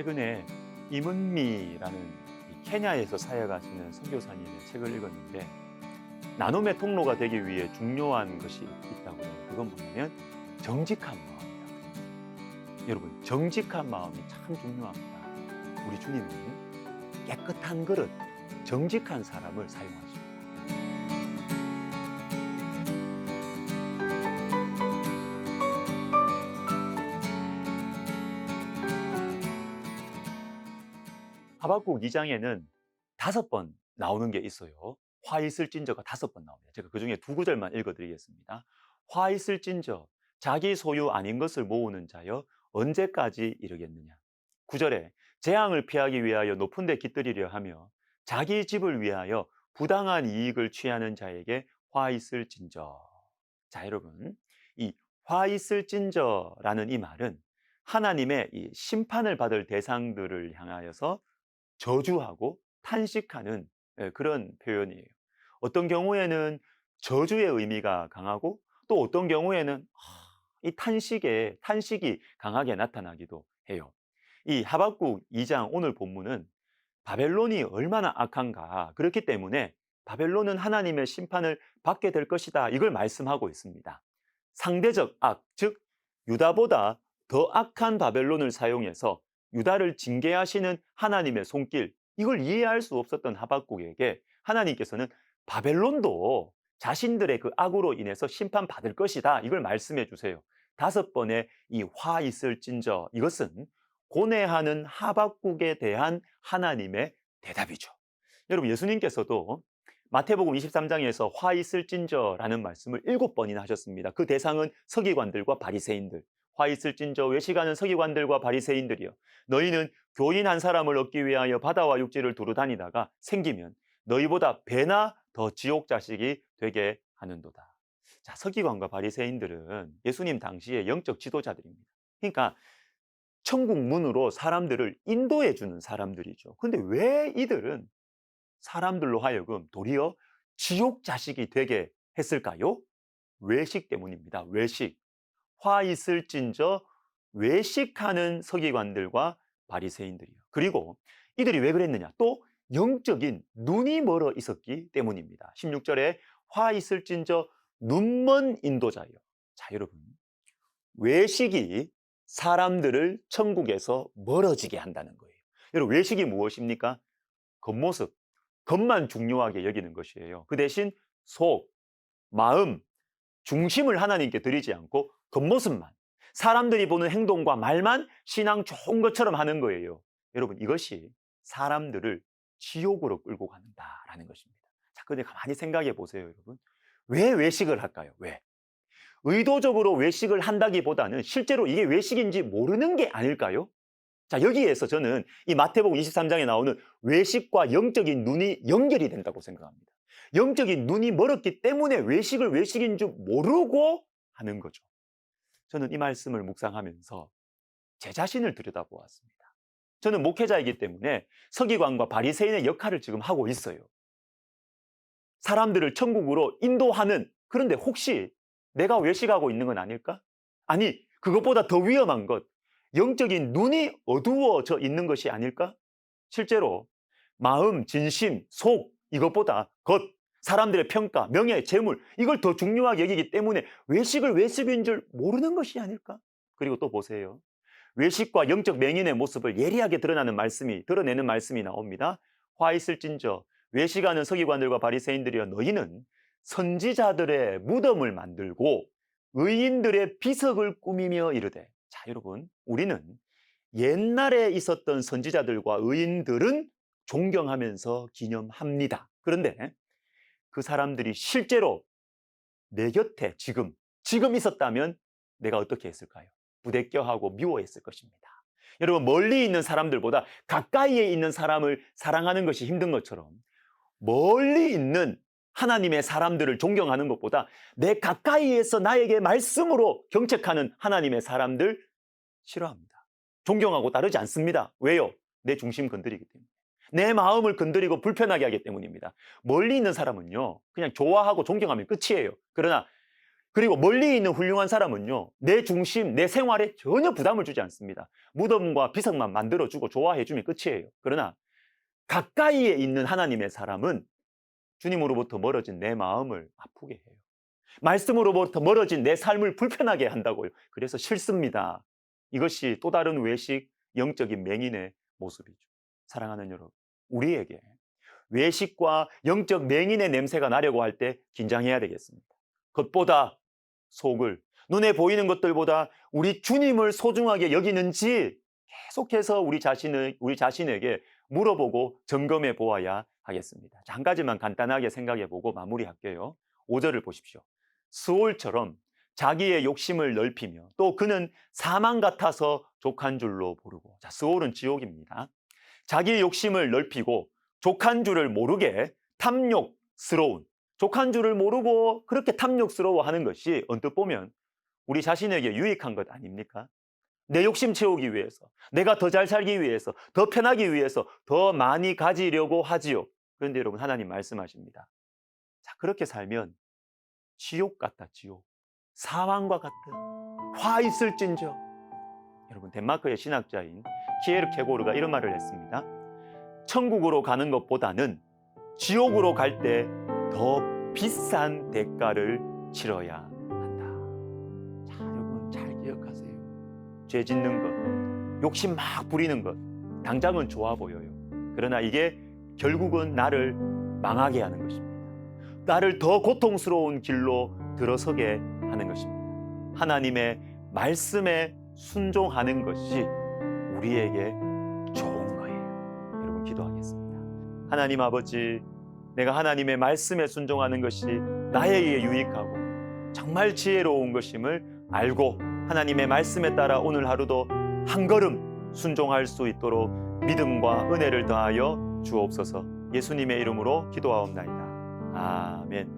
최근에 임은미라는 이 케냐에서 사역하시는 선교사님의 책을 읽었는데 나눔의 통로가 되기 위해 중요한 것이 있다고 해요. 그건 뭐냐면 정직한 마음이다. 여러분, 정직한 마음이 참 중요합니다. 우리 주님은 깨끗한 그릇, 정직한 사람을 사용하십니다. 하박국 2장에는 5번 나오는 게 있어요. 화 있을진저가 5번 나옵니다. 제가 그 중에 2구절만 읽어드리겠습니다. 화 있을진저, 자기 소유 아닌 것을 모으는 자여 언제까지 이르겠느냐. 9절에 재앙을 피하기 위하여 높은 데 깃들이려 하며 자기 집을 위하여 부당한 이익을 취하는 자에게 화 있을진저. 자, 여러분, 이 화 있을진저라는 이 말은 하나님의 이 심판을 받을 대상들을 향하여서 저주하고 탄식하는 그런 표현이에요. 어떤 경우에는 저주의 의미가 강하고 또 어떤 경우에는 이 탄식이 강하게 나타나기도 해요. 이 하박국 2장 오늘 본문은 바벨론이 얼마나 악한가, 그렇기 때문에 바벨론은 하나님의 심판을 받게 될 것이다, 이걸 말씀하고 있습니다. 상대적 악, 즉 유다보다 더 악한 바벨론을 사용해서 유다를 징계하시는 하나님의 손길, 이걸 이해할 수 없었던 하박국에게 하나님께서는 바벨론도 자신들의 그 악으로 인해서 심판받을 것이다, 이걸 말씀해 주세요. 5번의 이 화 있을진저, 이것은 고뇌하는 하박국에 대한 하나님의 대답이죠. 여러분, 예수님께서도 마태복음 23장에서 화 있을진저라는 말씀을 7번이나 하셨습니다. 그 대상은 서기관들과 바리새인들. 화 있을진저, 외식하는 서기관들과 바리새인들이여, 너희는 교인 한 사람을 얻기 위하여 바다와 육지를 두루 다니다가 생기면 너희보다 배나 더 지옥 자식이 되게 하는도다. 자, 서기관과 바리새인들은 예수님 당시의 영적 지도자들입니다. 그러니까 천국 문으로 사람들을 인도해 주는 사람들이죠. 근데 왜 이들은 사람들로 하여금 도리어 지옥 자식이 되게 했을까요? 외식 때문입니다. 외식. 화 있을진저 외식하는 서기관들과 바리새인들이요. 그리고 이들이 왜 그랬느냐? 또 영적인 눈이 멀어 있었기 때문입니다. 16절에 화 있을진저 눈먼 인도자요. 자, 여러분, 외식이 사람들을 천국에서 멀어지게 한다는 거예요. 여러분, 외식이 무엇입니까? 겉모습, 겉만 중요하게 여기는 것이에요. 그 대신 속, 마음, 중심을 하나님께 드리지 않고 겉모습만, 사람들이 보는 행동과 말만 신앙 좋은 것처럼 하는 거예요. 여러분, 이것이 사람들을 지옥으로 끌고 간다라는 것입니다. 자, 근데 가만히 생각해 보세요, 여러분. 왜 외식을 할까요? 왜? 의도적으로 외식을 한다기보다는 실제로 이게 외식인지 모르는 게 아닐까요? 자, 여기에서 저는 이 마태복음 23장에 나오는 외식과 영적인 눈이 연결이 된다고 생각합니다. 영적인 눈이 멀었기 때문에 외식을 외식인 줄 모르고 하는 거죠. 저는 이 말씀을 묵상하면서 제 자신을 들여다보았습니다. 저는 목회자이기 때문에 서기관과 바리새인의 역할을 지금 하고 있어요. 사람들을 천국으로 인도하는, 그런데 혹시 내가 외식하고 있는 건 아닐까? 아니, 그것보다 더 위험한 것, 영적인 눈이 어두워져 있는 것이 아닐까? 실제로 마음, 진심, 속, 이것보다 겉, 사람들의 평가, 명예, 재물, 이걸 더 중요하게 여기기 때문에 외식을 외식인 줄 모르는 것이 아닐까? 그리고 또 보세요. 외식과 영적 맹인의 모습을 예리하게 드러내는 말씀이 나옵니다. 화 있을진저, 외식하는 서기관들과 바리새인들이여, 너희는 선지자들의 무덤을 만들고 의인들의 비석을 꾸미며 이르되. 자, 여러분, 우리는 옛날에 있었던 선지자들과 의인들은 존경하면서 기념합니다. 그런데 그 사람들이 실제로 내 곁에 지금 있었다면 내가 어떻게 했을까요? 부대껴하고 미워했을 것입니다. 여러분, 멀리 있는 사람들보다 가까이에 있는 사람을 사랑하는 것이 힘든 것처럼 멀리 있는 하나님의 사람들을 존경하는 것보다 내 가까이에서 나에게 말씀으로 경책하는 하나님의 사람들 싫어합니다. 존경하고 따르지 않습니다. 왜요? 내 중심 건드리기 때문에. 내 마음을 건드리고 불편하게 하기 때문입니다. 멀리 있는 사람은요, 그냥 좋아하고 존경하면 끝이에요. 그러나 그리고 멀리 있는 훌륭한 사람은요, 내 중심, 내 생활에 전혀 부담을 주지 않습니다. 무덤과 비석만 만들어주고 좋아해주면 끝이에요. 그러나 가까이에 있는 하나님의 사람은 주님으로부터 멀어진 내 마음을 아프게 해요. 말씀으로부터 멀어진 내 삶을 불편하게 한다고요. 그래서 싫습니다. 이것이 또 다른 외식, 영적인 맹인의 모습이죠. 사랑하는 여러분, 우리에게 외식과 영적 맹인의 냄새가 나려고 할 때 긴장해야 되겠습니다. 겉보다 속을, 눈에 보이는 것들보다 우리 주님을 소중하게 여기는지 계속해서 우리 자신에게 물어보고 점검해 보아야 하겠습니다. 자, 한 가지만 간단하게 생각해 보고 마무리할게요. 5절을 보십시오. 스올처럼 자기의 욕심을 넓히며 또 그는 사망 같아서 족한 줄로 모르고. 자, 스올은 지옥입니다. 자기의 욕심을 넓히고 족한 줄을 모르게 탐욕스러운, 족한 줄을 모르고 그렇게 탐욕스러워하는 것이 언뜻 보면 우리 자신에게 유익한 것 아닙니까? 내 욕심 채우기 위해서, 내가 더 잘 살기 위해서, 더 편하기 위해서 더 많이 가지려고 하지요. 그런데 여러분, 하나님 말씀하십니다. 자, 그렇게 살면 지옥 같다, 지옥. 사망과 같다. 화 있을진저. 여러분, 덴마크의 신학자인 키에르케고르가 이런 말을 했습니다. 천국으로 가는 것보다는 지옥으로 갈 때 더 비싼 대가를 치러야 한다. 자, 여러분 잘 기억하세요. 죄 짓는 것, 욕심 막 부리는 것, 당장은 좋아 보여요. 그러나 이게 결국은 나를 망하게 하는 것입니다. 나를 더 고통스러운 길로 들어서게 하는 것입니다. 하나님의 말씀에 순종하는 것이 우리에게 좋은 거예요. 여러분, 기도하겠습니다. 하나님 아버지, 내가 하나님의 말씀에 순종하는 것이 나에게 유익하고 정말 지혜로운 것임을 알고 하나님의 말씀에 따라 오늘 하루도 한 걸음 순종할 수 있도록 믿음과 은혜를 더하여 주옵소서. 예수님의 이름으로 기도하옵나이다. 아멘.